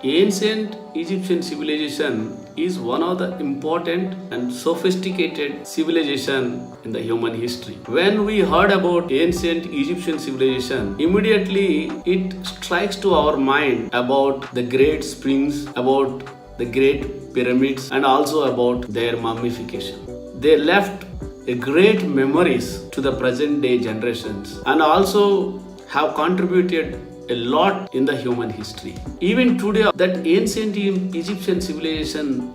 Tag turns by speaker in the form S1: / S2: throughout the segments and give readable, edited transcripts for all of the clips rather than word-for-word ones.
S1: Ancient Egyptian civilization is one of the important and sophisticated civilization in the human history. When we heard about ancient Egyptian civilization, immediately it strikes to our mind about the great Sphinx, about the great pyramids, and also about their mummification. They left a great memories to the present day generations and also have contributed a lot in the human history. Even today, that ancient Egyptian civilization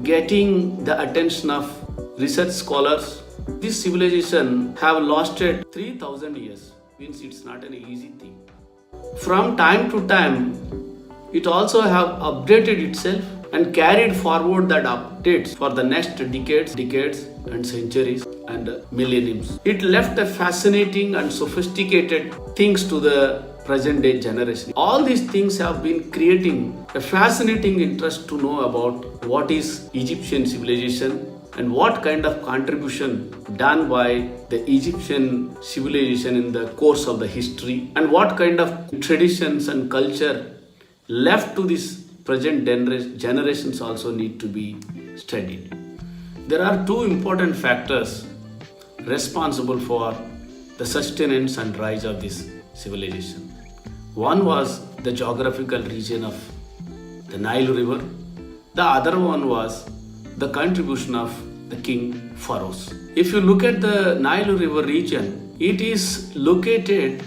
S1: getting the attention of research scholars. This civilization have lasted 3000 years, means it's not an easy thing. From time to time, it also have updated itself and carried forward that updates for the next decades and centuries and millenniums. It left a fascinating and sophisticated things to the present day generation. All these things have been creating a fascinating interest to know about what is Egyptian civilization and what kind of contribution done by the Egyptian civilization in the course of the history, and what kind of traditions and culture left to this present generations also need to be studied. There are two important factors responsible for the sustenance and rise of this civilization. One was the geographical region of the Nile River. The other one was the contribution of the king Pharaohs. If you look at the Nile River region, it is located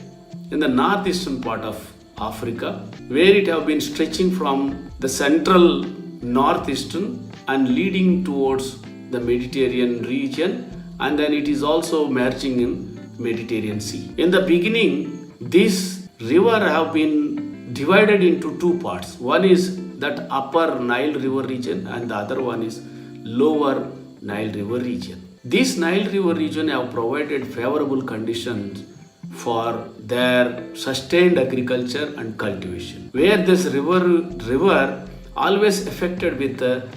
S1: in the northeastern part of Africa, where it have been stretching from the central northeastern and leading towards the Mediterranean region, and then it is also merging in Mediterranean Sea. In the beginning, this river have been divided into two parts. One is that upper Nile River region and the other one is lower Nile River region. This Nile River region have provided favorable conditions for their sustained agriculture and cultivation, where this river always affected with the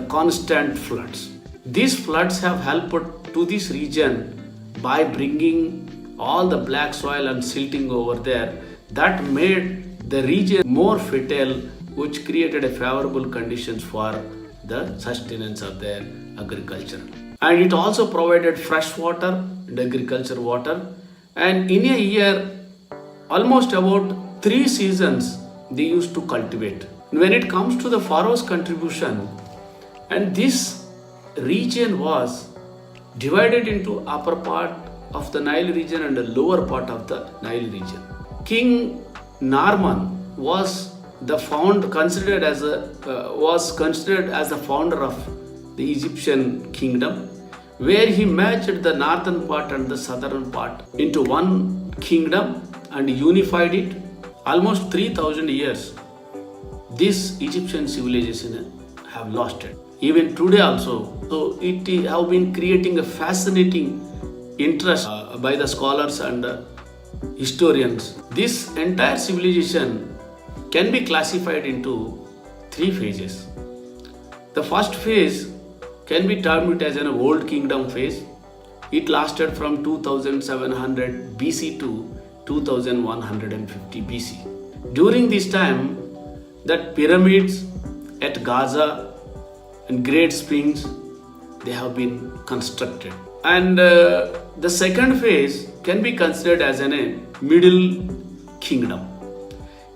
S1: constant floods. These floods have helped to this region by bringing all the black soil and silting over there. That made the region more fertile, which created a favorable conditions for the sustenance of their agriculture. And it also provided fresh water and agriculture water. And in a year, almost about 3 seasons they used to cultivate. When it comes to the Pharaoh's contribution, and this region was divided into upper part of the Nile region and the lower part of the Nile region. King Narmen was considered as the founder of the Egyptian kingdom, where he merged the northern part and the southern part into one kingdom and unified it. Almost 3000 years, this Egyptian civilization have lost it. Even today also, so it have been creating a fascinating interest by the scholars and historians. This entire civilization can be classified into 3 phases. The first phase can be termed as an old kingdom phase. It lasted from 2700 BC to 2150 BC. During this time, the pyramids at Gaza and great Sphinx, they have been constructed. And the second phase can be considered as a middle kingdom.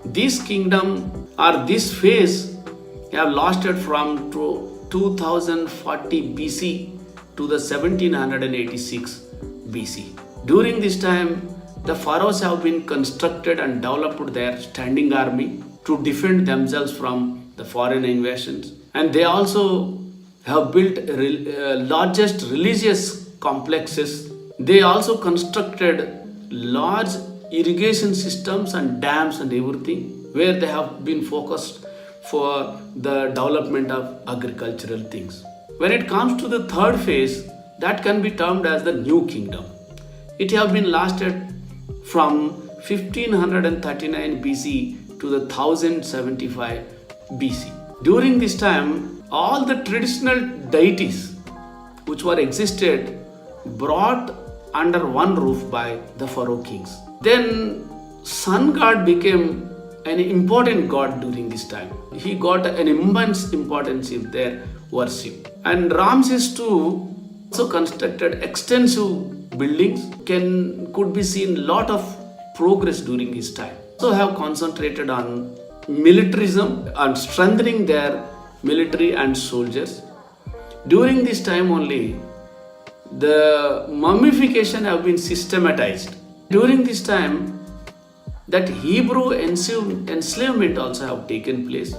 S1: This kingdom or this phase have lasted from 2040 BC to the 1786 BC. During this time, the pharaohs have been constructed and developed their standing army to defend themselves from the foreign invasions. And they also have built largest religious complexes. They also constructed large irrigation systems and dams and everything, where they have been focused for the development of agricultural things. When it comes to the third phase, that can be termed as the new kingdom. It have been lasted from 1539 BC to the 1075 BC. During this time, all the traditional deities which were existed brought under one roof by the pharaoh kings. Then sun god became an important god during this time. He got an immense importance in their worship. And Ramses II also constructed extensive buildings. Could be seen lot of progress during his time. So have concentrated on militarism and strengthening their military and soldiers. During this time only, the mummification have been systematized. During this time, that Hebrew enslavement also have taken place,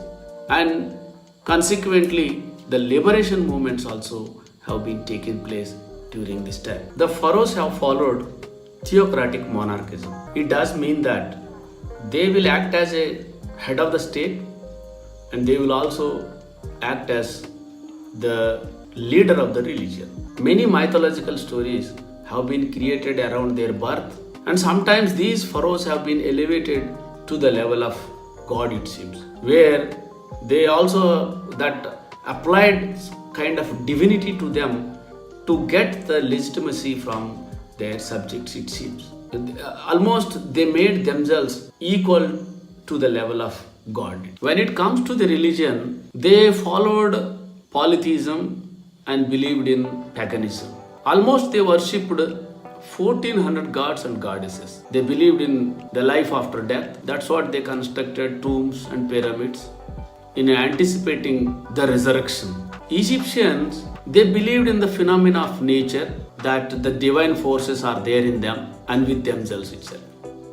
S1: and consequently the liberation movements also have been taken place during this time. The pharaohs have followed theocratic monarchism. It does mean that they will act as a head of the state, and they will also act as the leader of the religion. Many mythological stories have been created around their birth, and sometimes these pharaohs have been elevated to the level of God, it seems, where they also that applied kind of divinity to them to get the legitimacy from their subjects, it seems. Almost they made themselves equal to the level of God. When it comes to the religion, they followed polytheism and believed in paganism. Almost they worshipped 1400 gods and goddesses. They believed in the life after death. That's what they constructed tombs and pyramids in anticipating the resurrection. Egyptians, they believed in the phenomena of nature, that the divine forces are there in them and with themselves itself.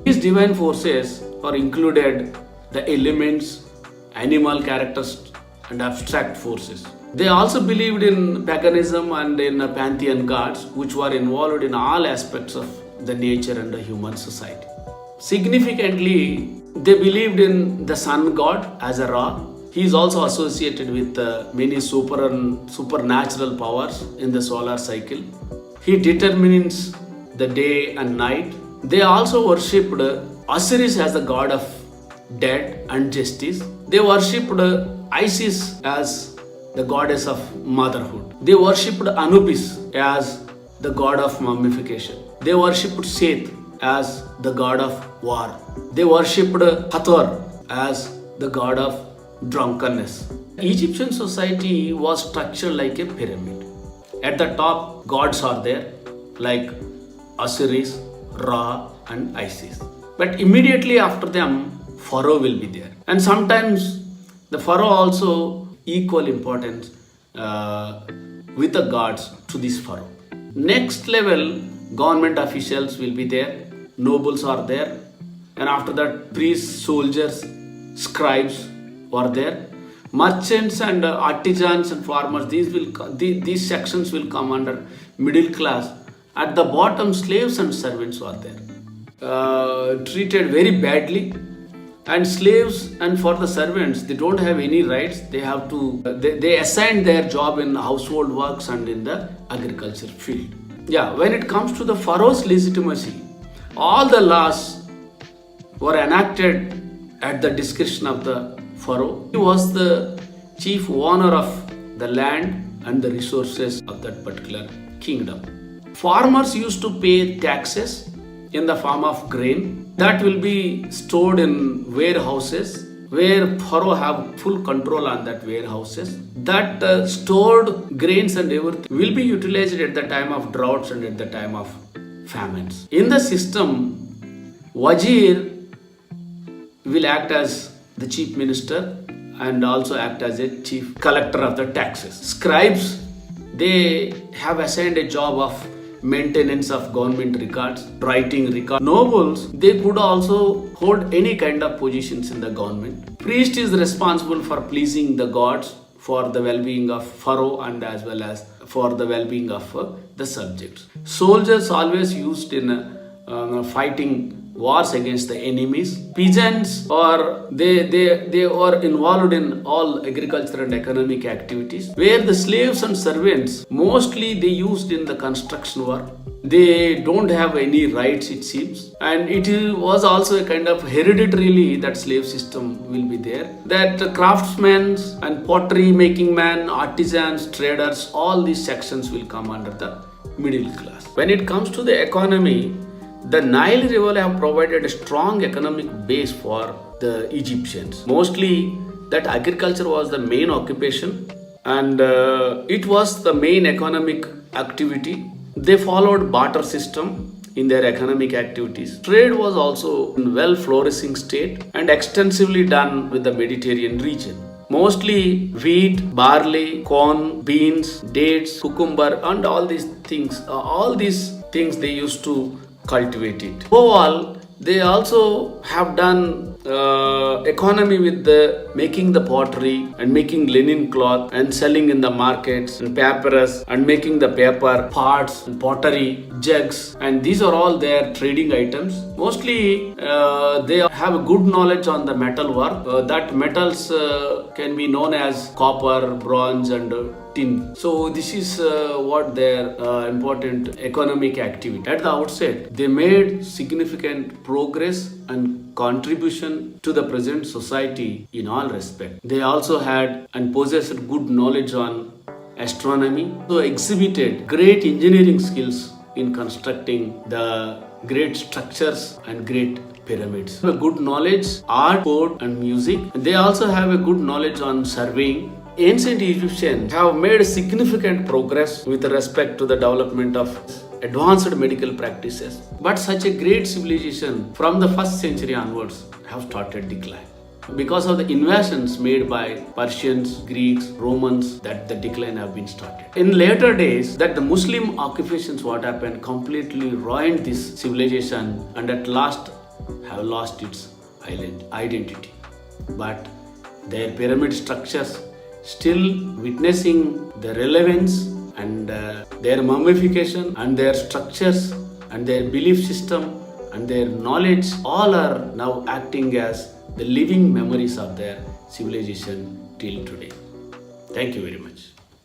S1: These divine forces are included the elements, animal characters, and abstract forces. They also believed in paganism and in pantheon gods, which were involved in all aspects of the nature and the human society. Significantly, they believed in the sun god as a Ra. He is also associated with many supernatural powers in the solar cycle. He determines the day and night. They also worshipped Osiris as the god of death and justice. They worshipped Isis as the goddess of motherhood. They worshipped Anubis as the god of mummification. They worshipped Seth as the god of war. They worshipped Hathor as the god of drunkenness. Egyptian society was structured like a pyramid. At the top, gods are there like Osiris, Ra, and Isis. But immediately after them, Pharaoh will be there. And sometimes the Pharaoh also equal importance with the gods to this Pharaoh. Next level, government officials will be there, nobles are there, and after that, priests, soldiers, scribes are there. Merchants and artisans and farmers, these sections will come under middle class. At the bottom, slaves and servants are there, treated very badly. And slaves and for the servants, they don't have any rights. They have to, they assign their job in household works and in the agriculture field. Yeah, when it comes to the Pharaoh's legitimacy, all the laws were enacted at the discretion of the Pharaoh. He was the chief owner of the land and the resources of that particular kingdom. Farmers used to pay taxes in the form of grain that will be stored in warehouses where Pharaoh have full control on that warehouses. That stored grains and everything will be utilized at the time of droughts and at the time of famines. In the system, Wazir will act as the chief minister and also act as a chief collector of the taxes. Scribes, they have assigned a job of maintenance of government records, writing records. Nobles, they could also hold any kind of positions in the government. Priest is responsible for pleasing the gods for the well-being of Pharaoh and as well as for the well-being of the subjects. Soldiers always used in fighting wars against the enemies. Peasants they were involved in all agriculture and economic activities, where the slaves and servants mostly they used in the construction work. They don't have any rights, it seems, and it was also a kind of hereditarily that slave system will be there. That craftsmen and pottery making men, artisans, traders, all these sections will come under the middle class. When it comes to the economy, The Nile River have provided a strong economic base for the Egyptians. Mostly that agriculture was the main occupation and it was the main economic activity. They followed barter system in their economic activities. Trade was also in well flourishing state and extensively done with the Mediterranean region. Mostly wheat, barley, corn, beans, dates, cucumber, and all these things. All these things they used to cultivate it. Overall, they also have done economy with the making the pottery and making linen cloth and selling in the markets and papyrus and making the paper parts and pottery jugs, and these are all their trading items. Mostly they have a good knowledge on the metal work. That metals can be known as copper, bronze, and tin. So this is what their important economic activity. At the outset, they made significant progress and contribution to the present society in all respects. They also had and possessed good knowledge on astronomy, so exhibited great engineering skills in constructing the great structures and great pyramids. Have a good knowledge, art, code, and music. They also have a good knowledge on surveying. Ancient Egyptians have made significant progress with respect to the development of advanced medical practices. But such a great civilization from the 1st century onwards have started decline. Because of the invasions made by Persians, Greeks, Romans, that the decline have been started. In later days, that the Muslim occupations what happened completely ruined this civilization and at last have lost its identity. But their pyramid structures still witnessing the relevance and their mummification and their structures and their belief system and their knowledge all are now acting as the living memories of their civilization till today. Thank you very much.